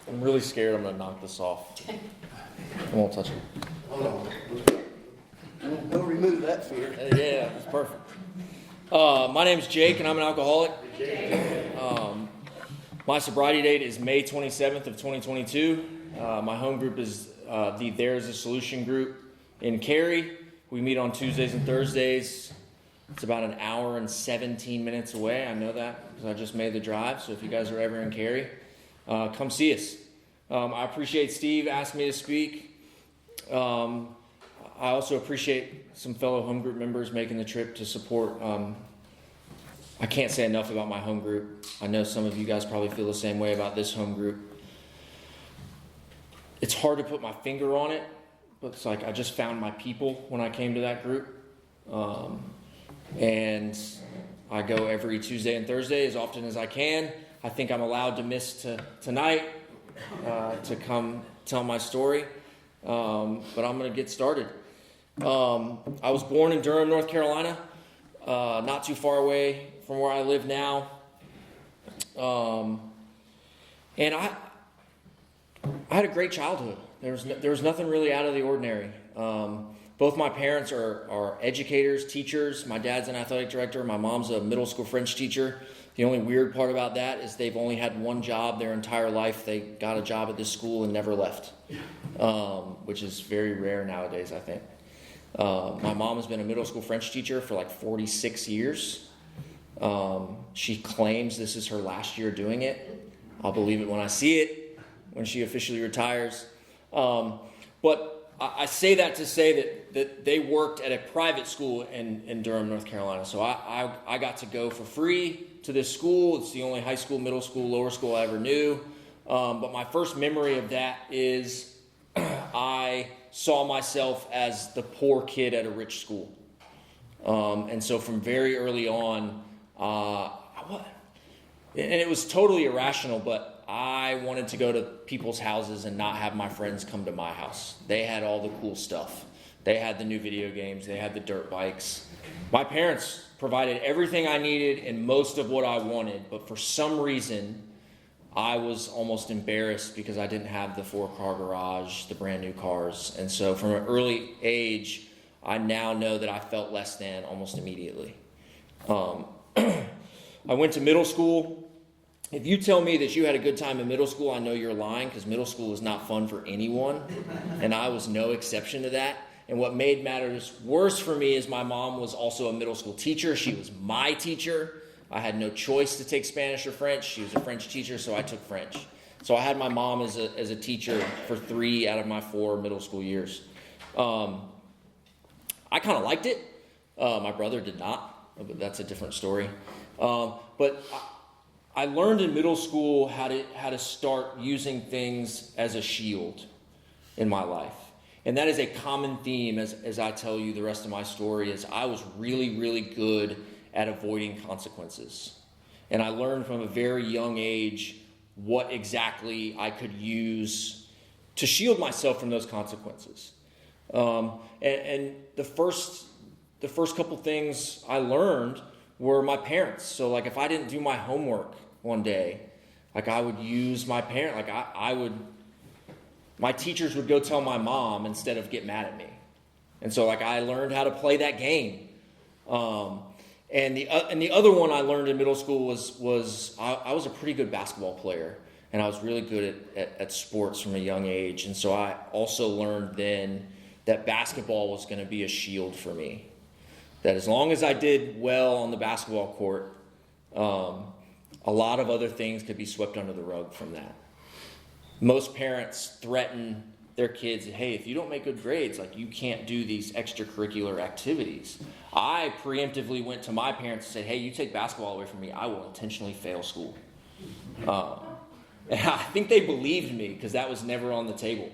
I'm really scared I'm going to knock this off. I won't touch it. Hold on. We'll remove that fear. Yeah, it's perfect. My name's Jake, and I'm an alcoholic. My sobriety date is May 27th of 2022. My home group is the There's a Solution group in Cary. We meet on Tuesdays and Thursdays. It's about an hour and 17 minutes away. I know that because I just made the drive. So if you guys are ever in Cary, come see us. I appreciate Steve asking me to speak. I also appreciate some fellow home group members making the trip to support. I can't say enough about my home group. I know some of you guys probably feel the same way about this home group. It's hard to put my finger on it, but it's like I just found my people when I came to that group. And I go every Tuesday and Thursday as often as I can. I think I'm allowed to miss tonight to come tell my story. But I'm going to get started. I was born in Durham, North Carolina, not too far away from where I live now. And I had a great childhood. There was nothing really out of the ordinary. Both my parents are educators, teachers. My dad's an athletic director. My mom's a middle school French teacher. The only weird part about that is they've only had one job their entire life. They got a job at this school and never left, which is very rare nowadays, I think. My mom has been a middle school French teacher for like 46 years. She claims this is her last year doing it. I'll believe it when I see it, when she officially retires. But I say that to say that they worked at a private school in Durham, North Carolina. So I got to go for free to this school. It's the only high school, middle school, lower school I ever knew. But my first memory of that is I saw myself as the poor kid at a rich school. And so from very early on, and it was totally irrational, but I wanted to go to people's houses and not have my friends come to my house. They had all the cool stuff. They had the new video games. They had the dirt bikes. My parents provided everything I needed and most of what I wanted, but for some reason, I was almost embarrassed because I didn't have the 4-car garage, the brand new cars. And so from an early age, I now know that I felt less than almost immediately. I went to middle school. If you tell me that you had a good time in middle school, I know you're lying, because middle school is not fun for anyone, and I was no exception to that. And what made matters worse for me is my mom was also a middle school teacher. She was my teacher. I had no choice to take Spanish or French. She was a French teacher, so I took French. So I had my mom as a teacher for 3 out of my 4 middle school years. I kind of liked it. My brother did not, but that's a different story. But I learned in middle school how to start using things as a shield in my life. And that is a common theme as I tell you the rest of my story, is I was really, really good at avoiding consequences. And I learned from a very young age what exactly I could use to shield myself from those consequences. And the first couple things I learned were my parents. So like if I didn't do my homework one day, like I would use my parent, like my teachers would go tell my mom instead of get mad at me. And so like I learned how to play that game. And the other one I learned in middle school was I was a pretty good basketball player, and I was really good at sports from a young age. And so I also learned then that basketball was going to be a shield for me. That as long as I did well on the basketball court, a lot of other things could be swept under the rug from that. Most parents threaten their kids, hey, if you don't make good grades, like you can't do these extracurricular activities. I preemptively went to my parents and said, hey, you take basketball away from me, I will intentionally fail school. And I think they believed me because that was never on the table.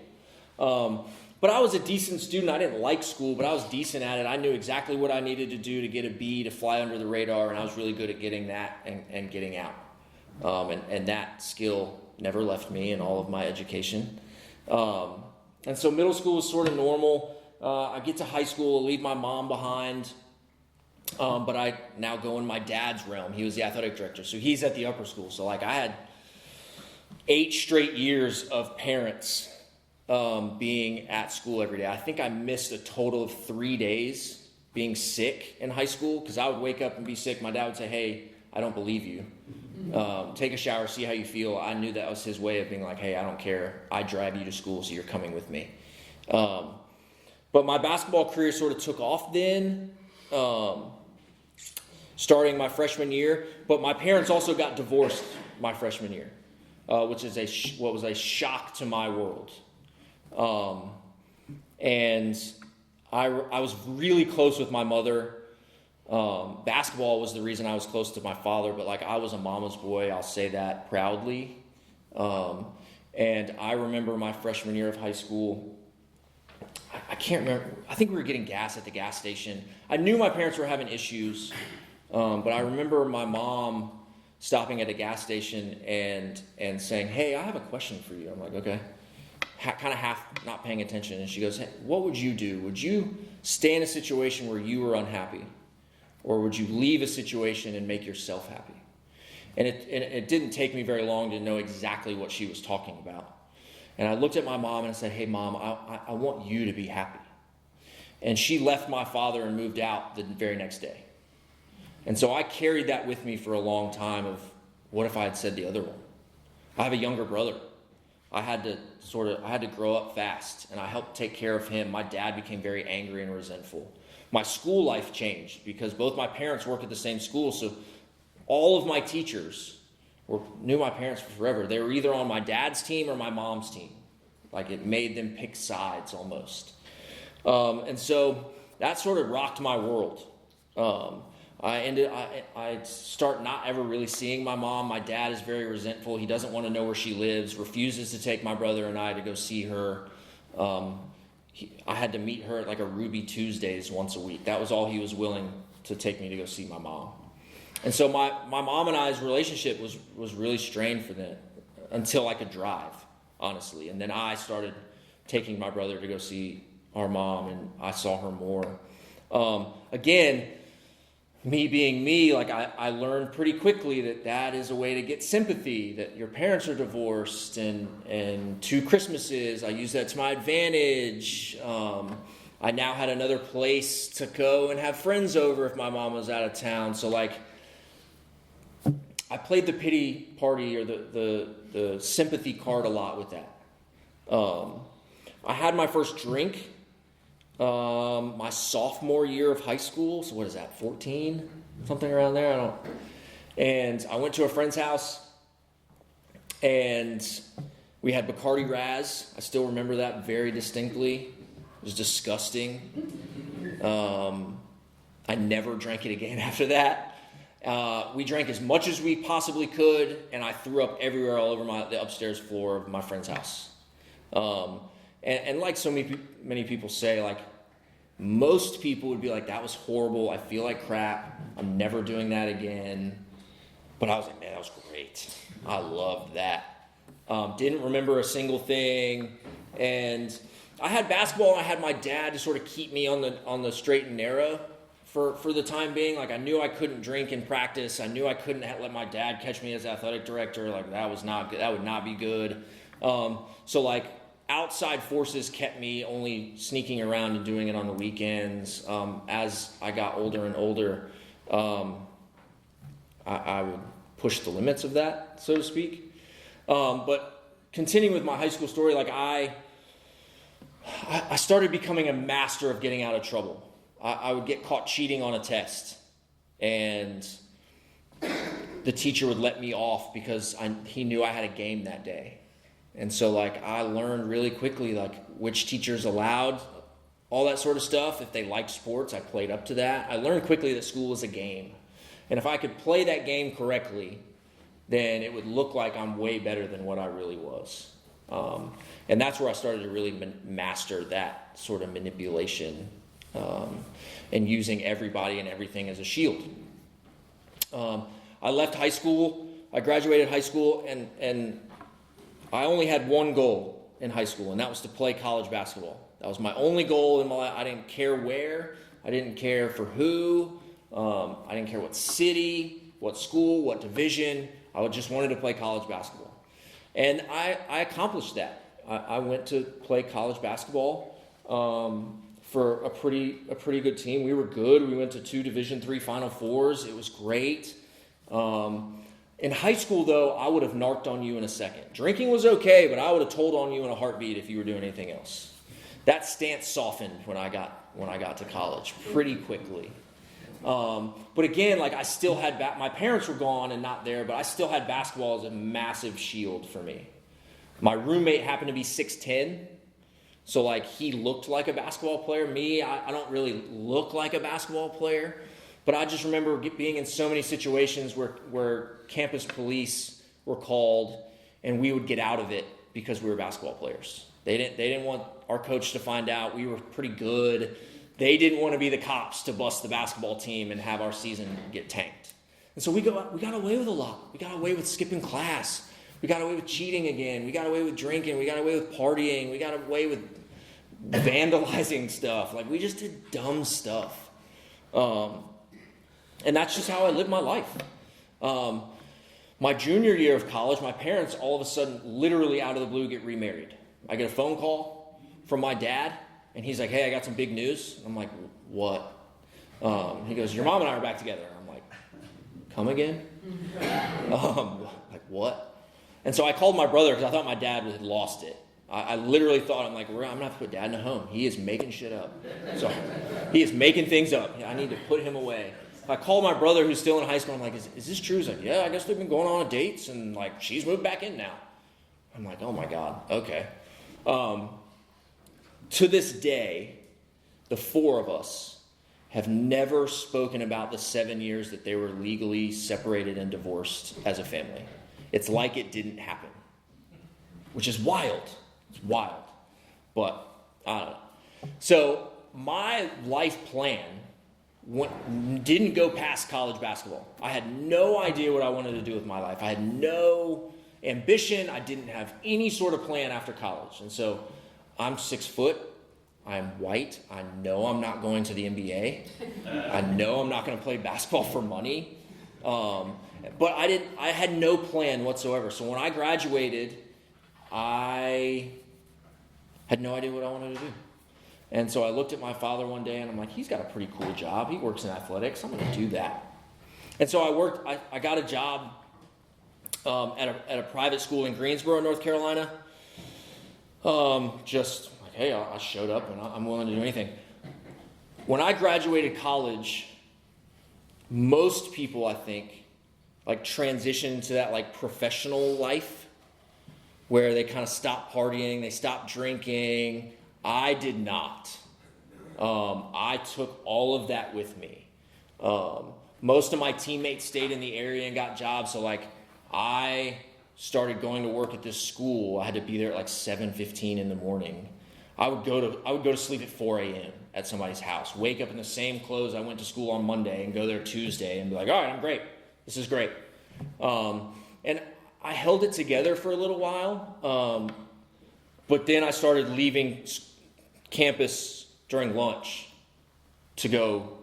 But I was a decent student. I didn't like school, but I was decent at it. I knew exactly what I needed to do to get a B, to fly under the radar, and I was really good at getting that and getting out. And that skill never left me in all of my education. And so middle school was sort of normal. I get to high school, leave my mom behind, but I now go in my dad's realm. He was the athletic director, so he's at the upper school. So like I 8 straight years of parents being at school every day. I think I missed a total of 3 days being sick in high school because I would wake up and be sick. My dad would say, hey, I don't believe you. Take a shower, see how you feel. I knew that was his way of being like, hey, I don't care. I drive you to school, so you're coming with me. But my basketball career sort of took off then, starting my freshman year. But my parents also got divorced my freshman year, which is what was a shock to my world. And I was really close with my mother. Basketball was the reason I was close to my father, but like I was a mama's boy, I'll say that proudly. And I remember my freshman year of high school, I can't remember, I think we were getting gas at the gas station. I knew my parents were having issues, but I remember my mom stopping at a gas station and saying, hey, I have a question for you. I'm like, okay. Kind of half not paying attention. And she goes, hey, what would you do? Would you stay in a situation where you were unhappy? Or would you leave a situation and make yourself happy? And it didn't take me very long to know exactly what she was talking about. And I looked at my mom and I said, hey, Mom, I want you to be happy. And she left my father and moved out the very next day. And so I carried that with me for a long time of what if I had said the other one? I have a younger brother. I had to grow up fast, and I helped take care of him. My dad became very angry and resentful. My school life changed because both my parents work at the same school, so all of my teachers knew my parents for forever. They were either on my dad's team or my mom's team. Like it made them pick sides almost. And so that sort of rocked my world. I start not ever really seeing my mom. My dad is very resentful. He doesn't want to know where she lives, refuses to take my brother and I to go see her. I had to meet her at like a Ruby Tuesdays once a week. That was all he was willing to take me to go see my mom. And so my mom and I's relationship was really strained for them until I could drive, honestly. And then I started taking my brother to go see our mom, and I saw her more. Again, me being me, like I learned pretty quickly that is a way to get sympathy, that your parents are divorced, and 2 Christmases, I used that to my advantage. I now had another place to go and have friends over if my mom was out of town. So like, I played the pity party or the sympathy card a lot with that. I had my first drink my sophomore year of high school. So what is that, 14? Something around there? And I went to a friend's house, and we had Bacardi Raz. I still remember that very distinctly. It was disgusting. I never drank it again after that. We drank as much as we possibly could, and I threw up everywhere all over the upstairs floor of my friend's house. And like so many people say, like, most people would be like, that was horrible. I feel like crap. I'm never doing that again. But I was like, man, that was great. I loved that. Didn't remember a single thing. And I had basketball, and I had my dad to sort of keep me on the straight and narrow for the time being. Like, I knew I couldn't drink in practice. I knew I couldn't let my dad catch me as athletic director. Like, that was not good. That would not be good. So like, outside forces kept me only sneaking around and doing it on the weekends. As I got older and older, I would push the limits of that, so to speak. But continuing with my high school story, like I started becoming a master of getting out of trouble. I would get caught cheating on a test, and the teacher would let me off because he knew I had a game that day. And so, like, I learned really quickly, like, which teachers allowed all that sort of stuff. If they liked sports, I played up to that. I learned quickly that school was a game. And if I could play that game correctly, then it would look like I'm way better than what I really was. And that's where I started to really master that sort of manipulation and using everybody and everything as a shield. I left high school. I graduated high school, and I only had one goal in high school, and that was to play college basketball. That was my only goal in my life. I didn't care where. I didn't care for who. I didn't care what city, what school, what division. I just wanted to play college basketball. And I accomplished that. I went to play college basketball for a pretty good team. We were good. We went to 2 Division III Final Fours. It was great. In high school, though, I would have narked on you in a second. Drinking was okay, but I would have told on you in a heartbeat if you were doing anything else. That stance softened when I got to college pretty quickly. But again, like I still had my parents were gone and not there, but I still had basketball as a massive shield for me. My roommate happened to be 6'10", so like he looked like a basketball player. Me, I don't really look like a basketball player, but I just remember being in so many situations where campus police were called and we would get out of it because we were basketball players. They didn't want our coach to find out. We were pretty good. They didn't want to be the cops to bust the basketball team and have our season get tanked. And so we got away with a lot. We got away with skipping class. We got away with cheating again. We got away with drinking. We got away with partying. We got away with vandalizing stuff. Like we just did dumb stuff. And that's just how I lived my life. My junior year of college, my parents all of a sudden, literally out of the blue, get remarried. I get a phone call from my dad, and he's like, "Hey, I got some big news." I'm like, "What?" He goes, "Your mom and I are back together." I'm like, "Come again?" Like, what? And so I called my brother because I thought my dad had lost it. I literally thought, I'm going to have to put Dad in a home. He is making shit up. So he is making things up. I need to put him away. I called my brother who's still in high school. I'm like, is this true? He's like, "Yeah, I guess they've been going on dates and like she's moved back in now." I'm like, "Oh my God, okay." To this day, the 4 of us have never spoken about the 7 years that they were legally separated and divorced as a family. It's like it didn't happen, which is wild. It's wild, but I don't know. So my life plan didn't go past college basketball. I had no idea what I wanted to do with my life. I had no ambition. I didn't have any sort of plan after college. And so I'm 6 foot. I'm white. I know I'm not going to the NBA. I know I'm not going to play basketball for money. But I had no plan whatsoever. So when I graduated, I had no idea what I wanted to do. And so I looked at my father one day and I'm like, he's got a pretty cool job. He works in athletics. I'm going to do that. And so I got a job at a private school in Greensboro, North Carolina. Just like, hey, I showed up and I'm willing to do anything. When I graduated college, most people, I think, like transition to that like professional life where they kind of stop partying, they stop drinking. I did not. I took all of that with me. Most of my teammates stayed in the area and got jobs. So like I started going to work at this school. I had to be there at like 7:15 in the morning. I would go to sleep at 4 a.m. at somebody's house, wake up in the same clothes I went to school on Monday and go there Tuesday and be like, all right, I'm great. This is great. And I held it together for a little while. But then I started leaving campus during lunch to go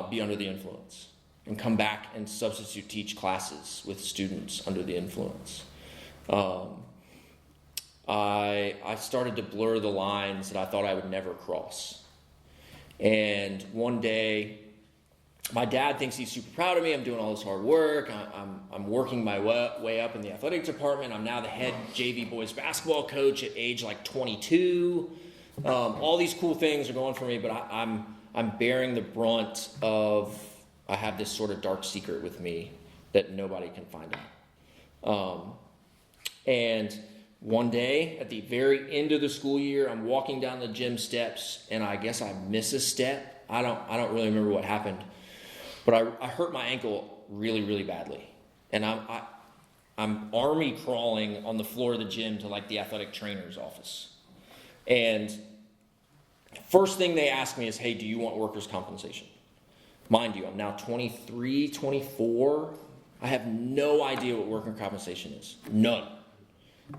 be under the influence and come back and substitute teach classes with students under the influence. I started to blur the lines that I thought I would never cross. And one day, my dad thinks he's super proud of me. I'm doing all this hard work. I'm working my way up in the athletic department. I'm now the head JV boys basketball coach at age like 22. All these cool things are going for me, but I'm bearing the brunt of, I have this sort of dark secret with me that nobody can find out. And one day, at the very end of the school year, I'm walking down the gym steps, and I guess I miss a step. I don't really remember what happened, but I hurt my ankle really, really badly, and I'm army crawling on the floor of the gym to like the athletic trainer's office, and first thing they ask me is, "Hey, do you want workers' compensation?" Mind you, I'm now 23, 24. I have no idea what workers' compensation is. None.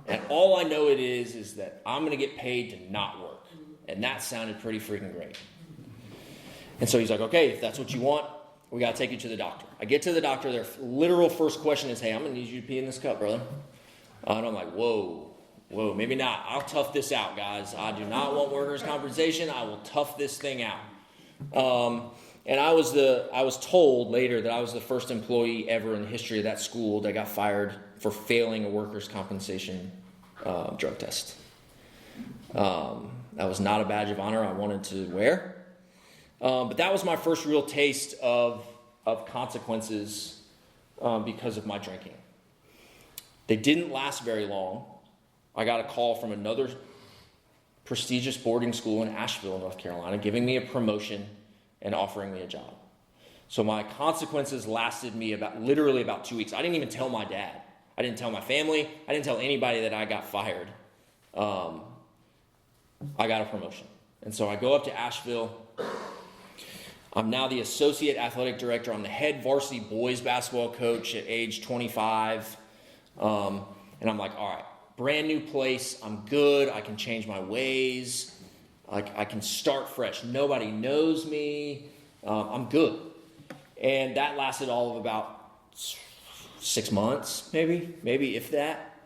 And all I know it is that I'm going to get paid to not work. And that sounded pretty freaking great. And so he's like, okay, if that's what you want, we got to take you to the doctor. I get to the doctor. Their literal first question is, hey, I'm going to need you to pee in this cup, brother. And I'm like, whoa, maybe not. I'll tough this out, guys. I do not want workers' compensation. I will tough this thing out. And I was told later that I was the first employee ever in the history of that school that got fired for failing a workers' compensation drug test. That was not a badge of honor I wanted to wear. But that was my first real taste of consequences because of my drinking. They didn't last very long. I got a call from another prestigious boarding school in Asheville, North Carolina, giving me a promotion and offering me a job. So my consequences lasted me literally about 2 weeks. I didn't even tell my dad. I didn't tell my family. I didn't tell anybody that I got fired. I got a promotion. And so I go up to Asheville. I'm now the associate athletic director. I'm the head varsity boys basketball coach at age 25. And I'm like, all right, brand new place. I'm good. I can change my ways. I can start fresh. Nobody knows me. I'm good. And that lasted all of about 6 months, maybe if that.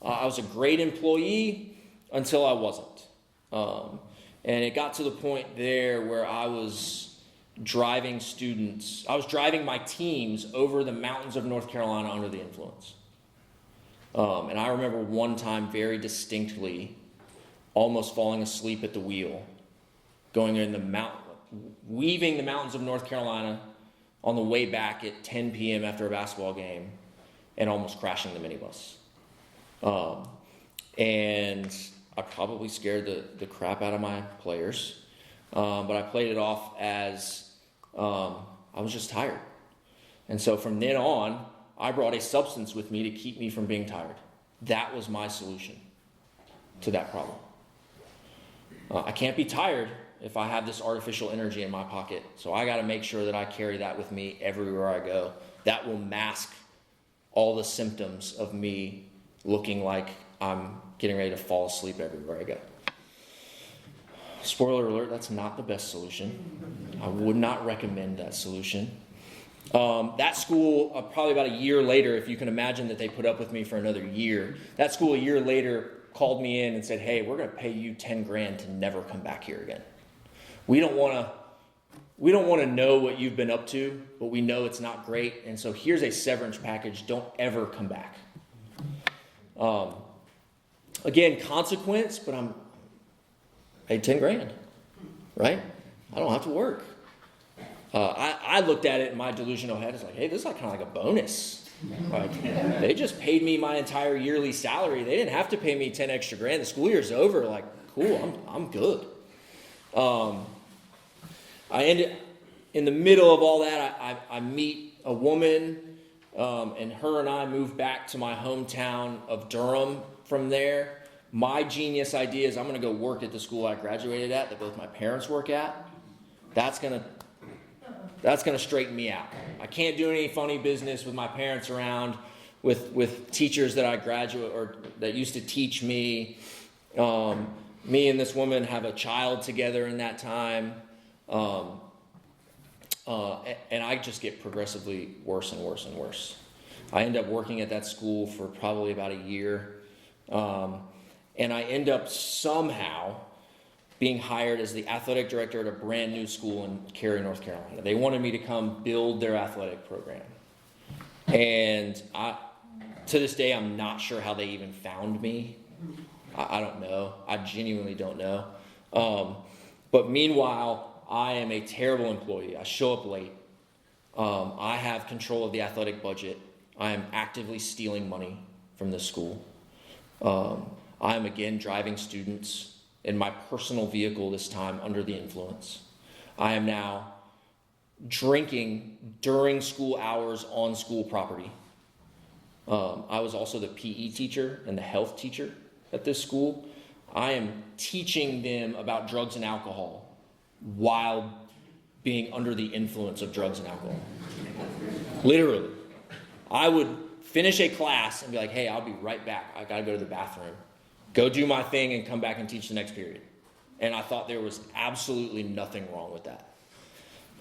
I was a great employee until I wasn't. And it got to the point there where I was driving my teams over the mountains of North Carolina under the influence. And I remember one time very distinctly almost falling asleep at the wheel, going in the mountain, weaving the mountains of North Carolina on the way back at 10 p.m. after a basketball game, and almost crashing the minibus. And I probably scared the crap out of my players, but I played it off as I was just tired. And so from then on, I brought a substance with me to keep me from being tired. That was my solution to that problem. I can't be tired if I have this artificial energy in my pocket. So I got to make sure that I carry that with me everywhere I go. That will mask all the symptoms of me looking like I'm getting ready to fall asleep everywhere I go. Spoiler alert, that's not the best solution. I would not recommend that solution. That school, probably about a year later, if you can imagine that they put up with me for another year, that school a year later called me in and said, hey, we're going to pay you $10,000 to never come back here again. We don't want to know what you've been up to, but we know it's not great. And so here's a severance package. Don't ever come back. Again, consequence, but I'm paid $10,000, right? I don't have to work. I looked at it in my delusional head as like, hey, this is like kind of like a bonus. Like, they just paid me my entire yearly salary. They didn't have to pay me 10 extra grand. The school year's over. Like, cool, I'm good. I ended in the middle of all that. I meet a woman, and her and I moved back to my hometown of Durham. From there, my genius idea is I'm going to go work at the school I graduated at, that both my parents work at. That's going to straighten me out. I can't do any funny business with my parents around, with teachers that I graduate or that used to teach me. Me and this woman have a child together in that time. And I just get progressively worse and worse and worse. I end up working at that school for probably about a year. And I end up somehow being hired as the athletic director at a brand new school in Cary, North Carolina. They wanted me to come build their athletic program. And to this day, I'm not sure how they even found me. I don't know. I genuinely don't know. But meanwhile, I am a terrible employee. I show up late. I have control of the athletic budget. I am actively stealing money from this school. I am again driving students in my personal vehicle, this time under the influence. I am now drinking during school hours on school property. I was also the PE teacher and the health teacher at this school. I am teaching them about drugs and alcohol while being under the influence of drugs and alcohol. Literally. I would finish a class and be like, hey, I'll be right back. I got to go to the bathroom. Go do my thing and come back and teach the next period. And I thought there was absolutely nothing wrong with that.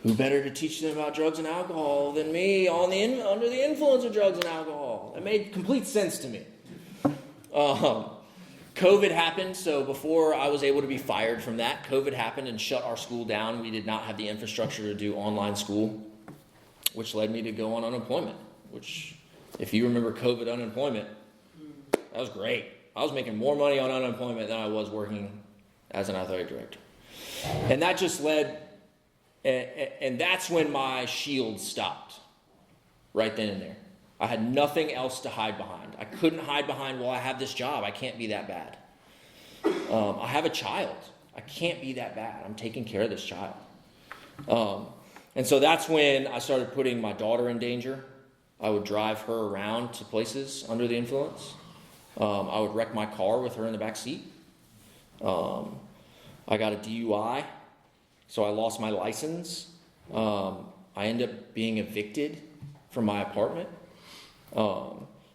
Who better to teach them about drugs and alcohol than me under the influence of drugs and alcohol? It made complete sense to me. COVID happened, so before I was able to be fired from that, COVID happened and shut our school down. We did not have the infrastructure to do online school, which led me to go on unemployment, which, if you remember COVID unemployment, that was great. I was making more money on unemployment than I was working as an athletic director. And that just led, and that's when my shield stopped, right then and there. I had nothing else to hide behind. I couldn't hide behind, well, I have this job. I can't be that bad. I have a child. I can't be that bad. I'm taking care of this child. And so that's when I started putting my daughter in danger. I would drive her around to places under the influence. I would wreck my car with her in the back seat. I got a DUI, so I lost my license. I ended up being evicted from my apartment.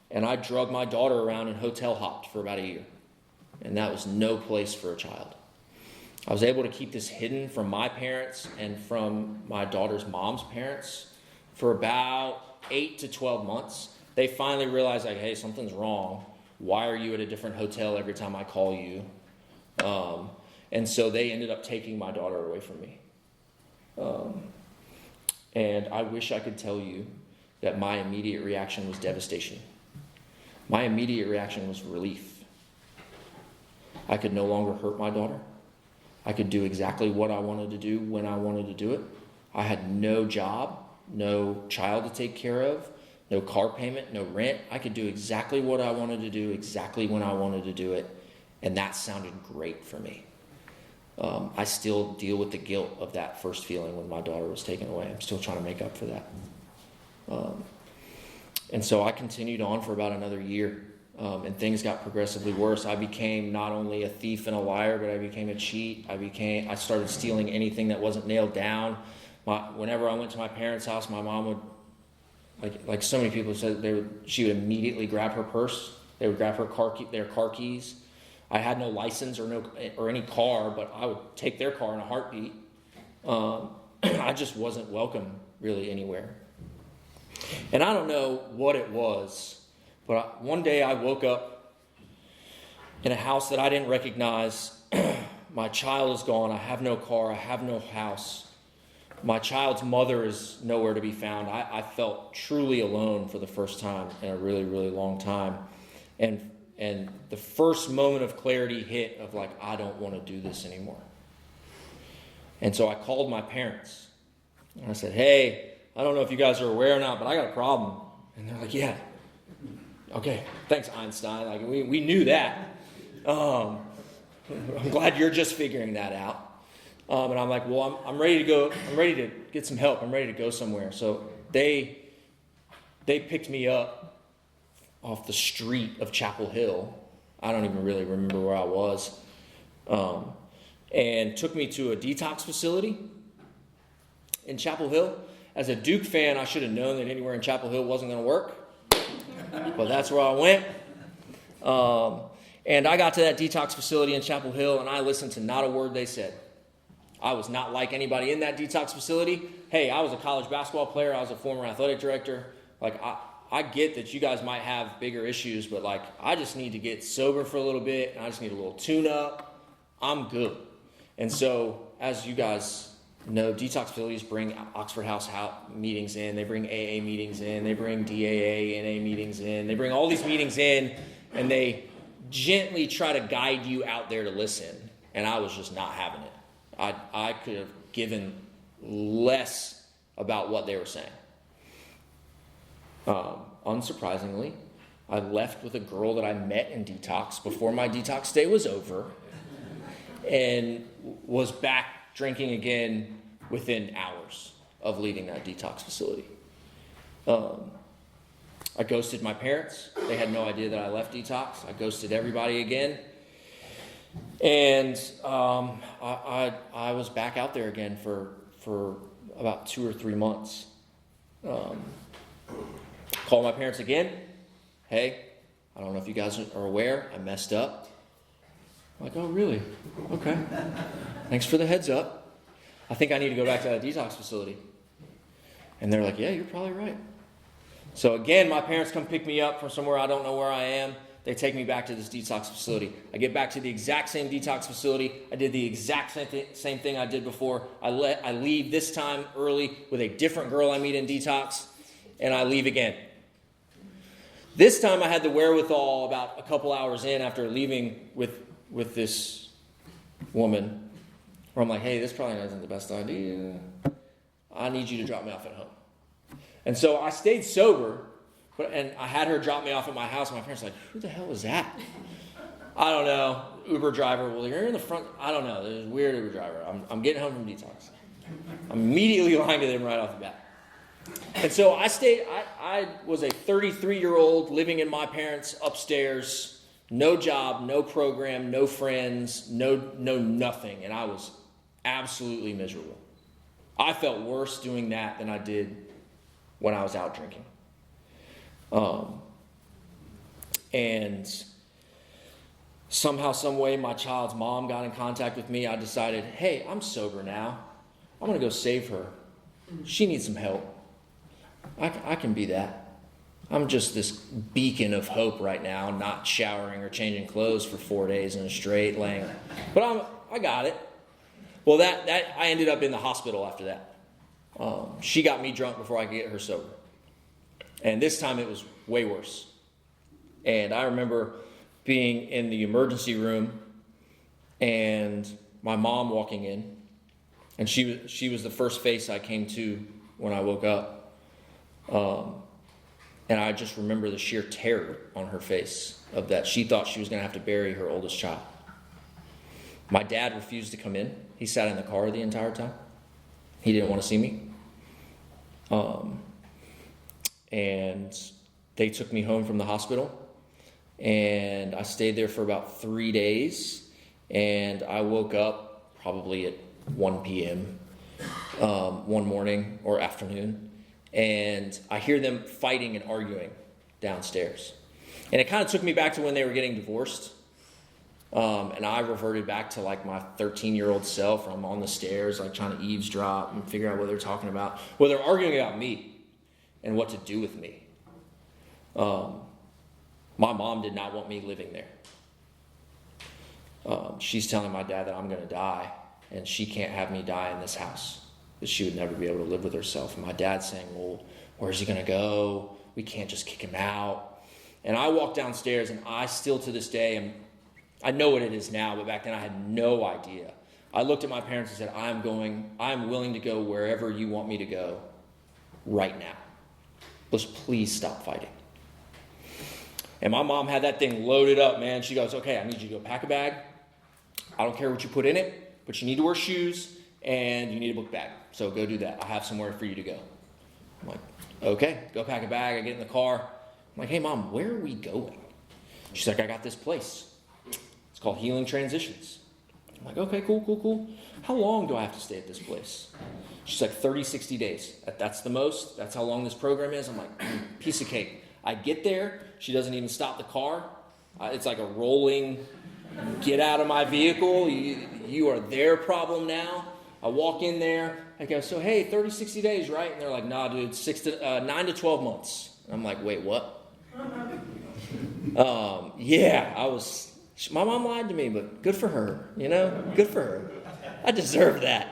And I drug my daughter around and hotel hopped for about a year. And that was no place for a child. I was able to keep this hidden from my parents and from my daughter's mom's parents for about 8 to 12 months. They finally realized, like, hey, something's wrong. Why are you at a different hotel every time I call you? And so they ended up taking my daughter away from me. And I wish I could tell you that my immediate reaction was devastation. My immediate reaction was relief. I could no longer hurt my daughter. I could do exactly what I wanted to do when I wanted to do it. I had no job, no child to take care of, no car payment, no rent. I could do exactly what I wanted to do, exactly when I wanted to do it. And that sounded great for me. I still deal with the guilt of that first feeling when my daughter was taken away. I'm still trying to make up for that. And so I continued on for about another year, and things got progressively worse. I became not only a thief and a liar, but I became a cheat. I started stealing anything that wasn't nailed down. Whenever I went to my parents' house, my mom would, like so many people said, she would immediately grab her purse. They would grab their car keys. I had no license or any car, but I would take their car in a heartbeat. I just wasn't welcome really anywhere. And I don't know what it was, but one day I woke up in a house that I didn't recognize. My child is gone. I have no car. I have no house. My child's mother is nowhere to be found. I felt truly alone for the first time in a really, really long time. And the first moment of clarity hit of like, I don't want to do this anymore. And so I called my parents. And I said, hey, I don't know if you guys are aware or not, but I got a problem. And they're like, yeah. Okay, thanks, Einstein. Like we knew that. I'm glad you're just figuring that out. And I'm like, well, I'm ready to go. I'm ready to get some help. I'm ready to go somewhere. So they picked me up off the street of Chapel Hill. I don't even really remember where I was. And took me to a detox facility in Chapel Hill. As a Duke fan, I should have known that anywhere in Chapel Hill wasn't going to work. But that's where I went. And I got to that detox facility in Chapel Hill, and I listened to not a word they said. I was not like anybody in that detox facility. Hey, I was a college basketball player. I was a former athletic director. Like, I get that you guys might have bigger issues, but like, I just need to get sober for a little bit, and I just need a little tune-up. I'm good. And so, as you guys know, detox facilities bring Oxford House meetings in. They bring AA meetings in. They bring DAA, NA meetings in. They bring all these meetings in, and they gently try to guide you out there to listen. And I was just not having it. I could have given less about what they were saying. Unsurprisingly, I left with a girl that I met in detox before my detox day was over, and was back drinking again within hours of leaving that detox facility. I ghosted my parents. They had no idea that I left detox. I ghosted everybody again. And I was back out there again for about 2 or 3 months. Called my parents again. Hey, I don't know if you guys are aware, I messed up. I'm like, oh, really? Okay. Thanks for the heads up. I think I need to go back to that detox facility. And they're like, yeah, you're probably right. So again, my parents come pick me up from somewhere I don't know where I am. They take me back to this detox facility. I get back to the exact same detox facility. I did the exact same thing I did before. I leave this time early with a different girl I meet in detox, and I leave again. This time I had the wherewithal about a couple hours in after leaving with this woman, where I'm like, hey, this probably isn't the best idea. I need you to drop me off at home. And so I stayed sober, and I had her drop me off at my house. My parents were like, who the hell is that? I don't know. Uber driver. Well, you're in the front. I don't know. There's a weird Uber driver. I'm getting home from detox. I'm immediately lying to them right off the bat. And so I stayed. I was a 33-year-old living in my parents' upstairs. No job, no program, no friends, no nothing. And I was absolutely miserable. I felt worse doing that than I did when I was out drinking. And somehow, some way, my child's mom got in contact with me. I decided, hey, I'm sober now. I'm going to go save her. She needs some help. I can be that. I'm just this beacon of hope right now, not showering or changing clothes for 4 days in a straight, laying. But I got it. Well, that I ended up in the hospital after that. She got me drunk before I could get her sober. And this time it was way worse. And I remember being in the emergency room and my mom walking in. And she was the first face I came to when I woke up. And I just remember the sheer terror on her face of that. She thought she was going to have to bury her oldest child. My dad refused to come in. He sat in the car the entire time. He didn't want to see me. And they took me home from the hospital. And I stayed there for about 3 days. And I woke up probably at 1 p.m. One morning or afternoon. And I hear them fighting and arguing downstairs. And it kind of took me back to when they were getting divorced. And I reverted back to like my 13-year-old self. I'm on the stairs, like trying to eavesdrop and figure out what they're talking about. Well, they're arguing about me and what to do with me. My mom did not want me living there. She's telling my dad that I'm going to die, and she can't have me die in this house, that she would never be able to live with herself. And my dad's saying, well, where's he going to go? We can't just kick him out. And I walk downstairs, and I still to this day I know what it is now, but back then I had no idea. I looked at my parents and said, I'm willing to go wherever you want me to go right now. Let's please stop fighting. And my mom had that thing loaded up, man. She goes, okay, I need you to go pack a bag. I don't care what you put in it, but you need to wear shoes and you need a book bag. So go do that. I have somewhere for you to go. I'm like, okay, go pack a bag. I get in the car. I'm like, hey, Mom, where are we going? She's like, I got this place. It's called Healing Transitions. I'm like, okay, cool. How long do I have to stay at this place? She's like, 30, 60 days. That's the most. That's how long this program is. I'm like, piece of cake. I get there. She doesn't even stop the car. It's like a rolling, get out of my vehicle. You are their problem now. I walk in there. I go, so hey, 30, 60 days, right? And they're like, nah, dude, 9 to 12 months. And I'm like, wait, what? My mom lied to me, but good for her, good for her. I deserve that.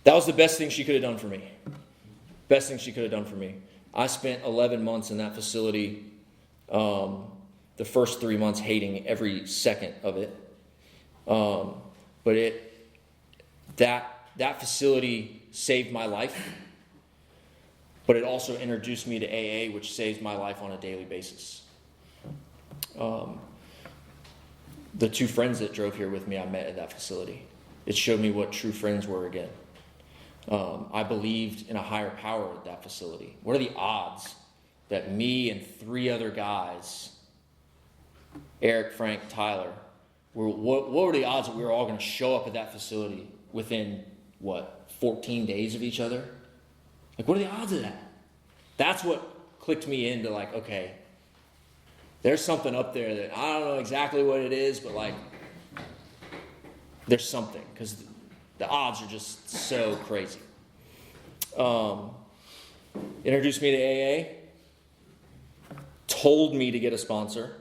That was the best thing she could have done for me. I spent 11 months in that facility, the first 3 months hating every second of it. But that facility saved my life, but it also introduced me to AA, which saves my life on a daily basis. The 2 friends that drove here with me, I met at that facility. It showed me what true friends were again. I believed in a higher power at that facility. What are the odds that me and 3 other guys, Eric, Frank, Tyler, what were the odds that we were all going to show up at that facility within, 14 days of each other? Like, what are the odds of that? That's what clicked me into, okay, there's something up there that I don't know exactly what it is, but, there's something, because the odds are just so crazy. Introduced me to AA. told me to get a sponsor.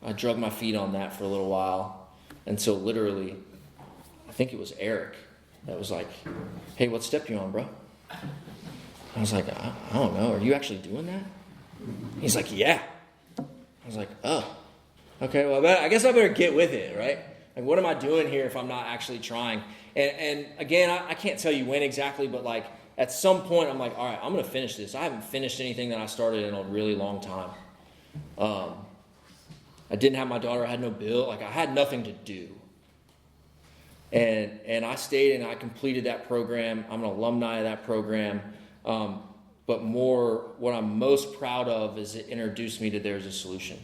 I drug my feet on that for a little while until literally, I think it was Eric that was like, hey, what step you on, bro? I was like, I don't know. Are you actually doing that? He's like, yeah. I was like, oh, okay. Well, I guess I better get with it, right? Like, what am I doing here if I'm not actually trying? And again, I can't tell you when exactly, but like at some point I'm like, all right, I'm going to finish this. I haven't finished anything that I started in a really long time. I didn't have my daughter. I had no bill. Like, I had nothing to do. And I stayed and I completed that program. I'm an alumni of that program. But more, what I'm most proud of is it introduced me to There's a Solution.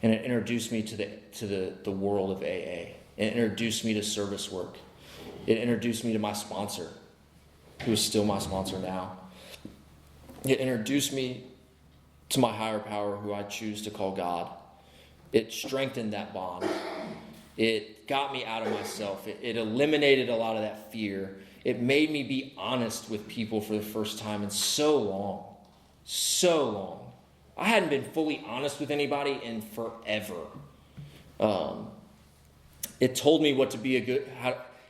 And it introduced me to the world of AA. It introduced me to service work. It introduced me to my sponsor, who is still my sponsor now. It introduced me to my higher power, who I choose to call God. It strengthened that bond. It got me out of myself. It eliminated a lot of that fear. It made me be honest with people for the first time in so long. So long. I hadn't been fully honest with anybody in forever. It told me what to be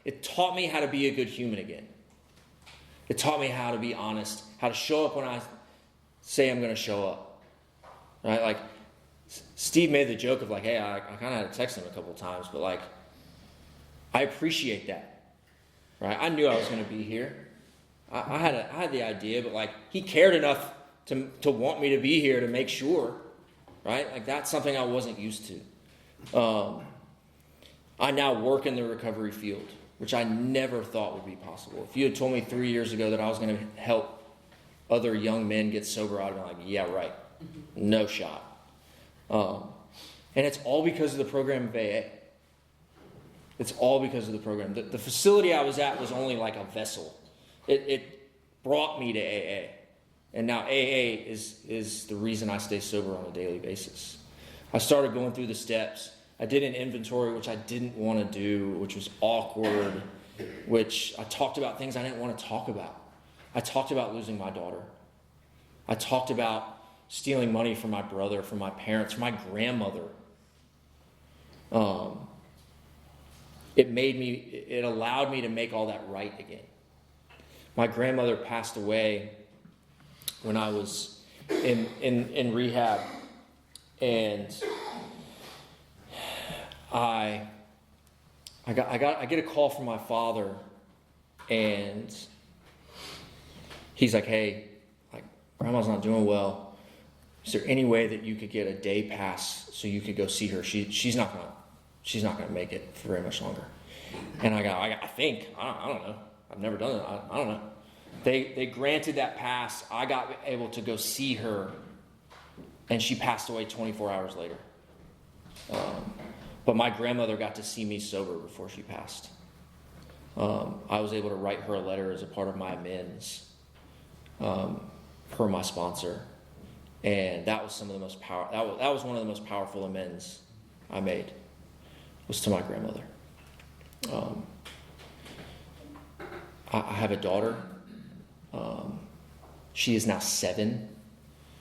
it taught me how to be a good human again. It taught me how to be honest, how to show up when I say I'm going to show up. Right? Like, Steve made the joke of like, hey, I kind of had to text him a couple of times, but like, I appreciate that. Right? I knew I was going to be here. I had the idea, but like, he cared enough to want me to be here to make sure. Right? Like, that's something I wasn't used to. I now work in the recovery field, which I never thought would be possible. If you had told me 3 years ago that I was going to help other young men get sober, I'd have been like, yeah, right. No shot. And it's all because of the program of AA. It's all because of the program. The facility I was at was only like a vessel. It brought me to AA. And now AA is the reason I stay sober on a daily basis. I started going through the steps. I did an inventory, which I didn't want to do, which was awkward, which I talked about things I didn't want to talk about. I talked about losing my daughter. I talked about stealing money from my brother, from my parents, from my grandmother. It allowed me to make all that right again. My grandmother passed away when I was in rehab, and I get a call from my father, and he's like, hey, like, Grandma's not doing well. Is there any way that you could get a day pass so you could go see her? She's not gonna make it for very much longer. And I don't know. I've never done it. I don't know. They granted that pass. I got able to go see her, and she passed away 24 hours later. But my grandmother got to see me sober before she passed. I was able to write her a letter as a part of my amends, per my sponsor. And that was that was one of the most powerful amends I made, was to my grandmother. I have a daughter. She is now 7.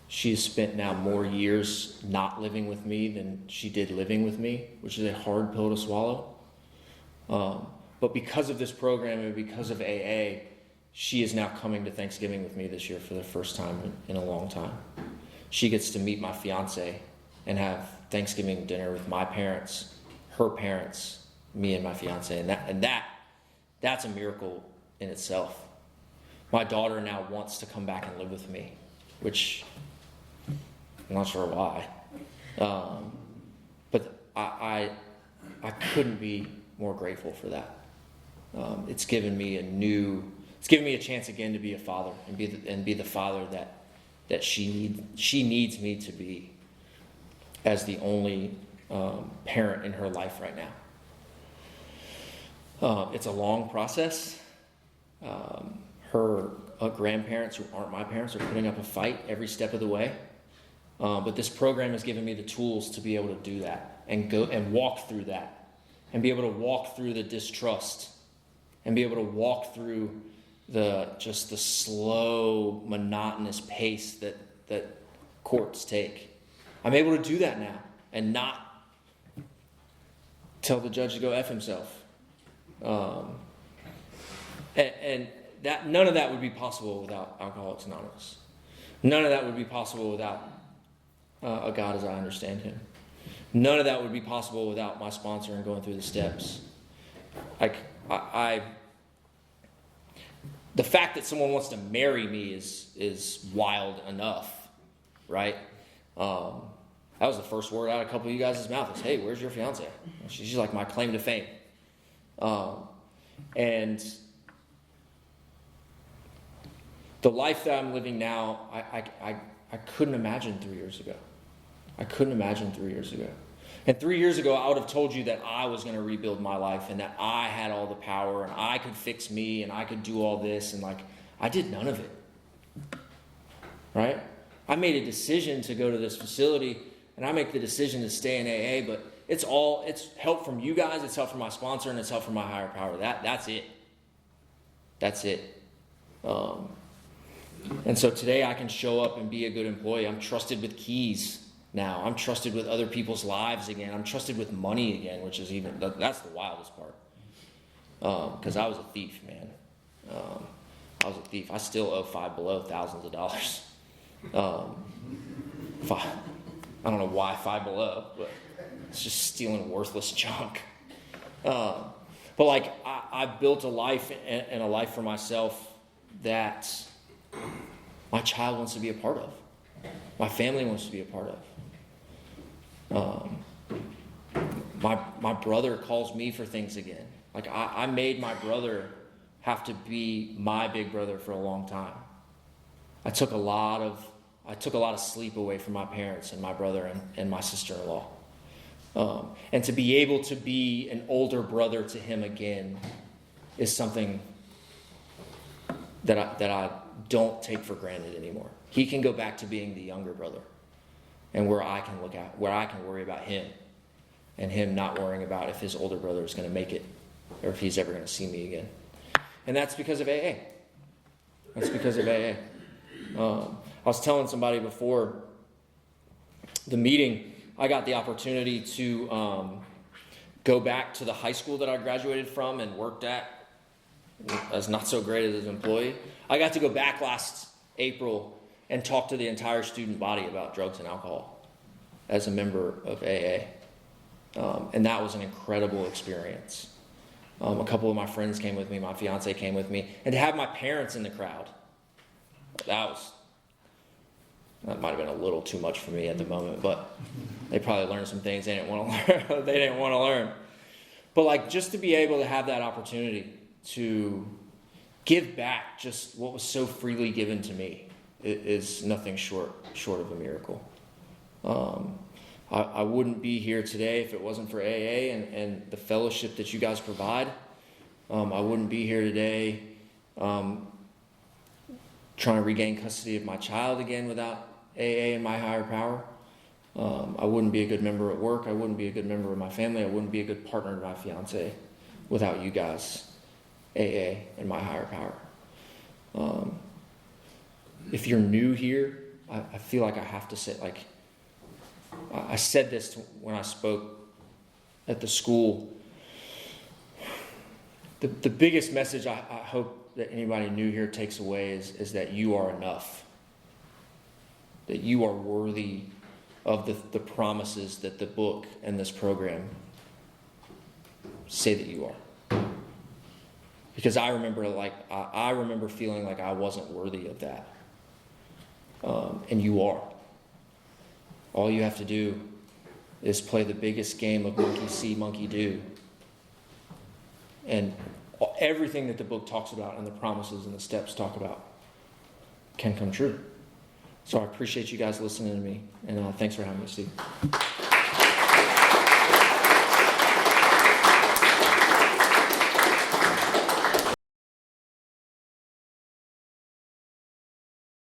She has spent now more years not living with me than she did living with me, which is a hard pill to swallow. But because of this program and because of AA, she is now coming to Thanksgiving with me this year for the first time in a long time. She gets to meet my fiance and have Thanksgiving dinner with my parents, her parents, me and my fiance, and that's a miracle in itself. My daughter now wants to come back and live with me, which I'm not sure why, but I couldn't be more grateful for that. It's given me a chance again to be a father and be the father that she needs me to be, as the only parent in her life right now. It's a long process. Her grandparents, who aren't my parents, are putting up a fight every step of the way. But this program has given me the tools to be able to do that and go and walk through that, and be able to walk through the distrust, and be able to walk through the slow, monotonous pace that courts take. I'm able to do that now and not tell the judge to go F himself. And that none of that would be possible without Alcoholics Anonymous. None of that would be possible without a God as I understand him. None of that would be possible without my sponsor and going through the steps. The fact that someone wants to marry me is wild enough, right? That was the first word out of a couple of you guys' mouth is, hey, where's your fiance? She's like my claim to fame. And the life that I'm living now, I couldn't imagine 3 years ago. I couldn't imagine 3 years ago. And 3 years ago, I would have told you that I was going to rebuild my life and that I had all the power and I could fix me and I could do all this. And I did none of it. Right? I made a decision to go to this facility and I make the decision to stay in AA, but it's help from you guys, it's help from my sponsor, and it's help from my higher power. That's it. That's it. And so today I can show up and be a good employee. I'm trusted with keys now. I'm trusted with other people's lives again. I'm trusted with money again, which is that's the wildest part. Because I was a thief, man. I was a thief. I still owe Five Below thousands of dollars. I don't know why Five Below, but it's just stealing worthless junk. But I built a life and a life for myself that my child wants to be a part of. My family wants to be a part of. My brother calls me for things again. I made my brother have to be my big brother for a long time. I took a lot of sleep away from my parents and my brother and my sister-in-law. And to be able to be an older brother to him again is something that I don't take for granted anymore. He can go back to being the younger brother, and where I can worry about him, and him not worrying about if his older brother is going to make it, or if he's ever going to see me again. And that's because of AA. That's because of AA. I was telling somebody before the meeting, I got the opportunity to go back to the high school that I graduated from and worked at as not so great as an employee. I got to go back last April and talk to the entire student body about drugs and alcohol as a member of AA. And that was an incredible experience. A couple of my friends came with me, my fiance came with me, and to have my parents in the crowd, that might have been a little too much for me at the moment, but they probably learned some things they didn't want to learn. But just to be able to have that opportunity to give back just what was so freely given to me is nothing short of a miracle. I wouldn't be here today if it wasn't for AA and the fellowship that you guys provide. I wouldn't be here today trying to regain custody of my child again without AA and my higher power. I wouldn't be a good member at work. I wouldn't be a good member of my family. I wouldn't be a good partner to my fiance without you guys, AA and my higher power. If you're new here, I feel like I have to say, I said this when I spoke at the school. The biggest message I hope that anybody new here takes away is that you are enough. That you are worthy of the promises that the book and this program say that you are. Because I remember feeling like I wasn't worthy of that. And you are. All you have to do is play the biggest game of monkey see, monkey do. And everything that the book talks about and the promises and the steps talk about can come true. So I appreciate you guys listening to me, and thanks for having me, Steve.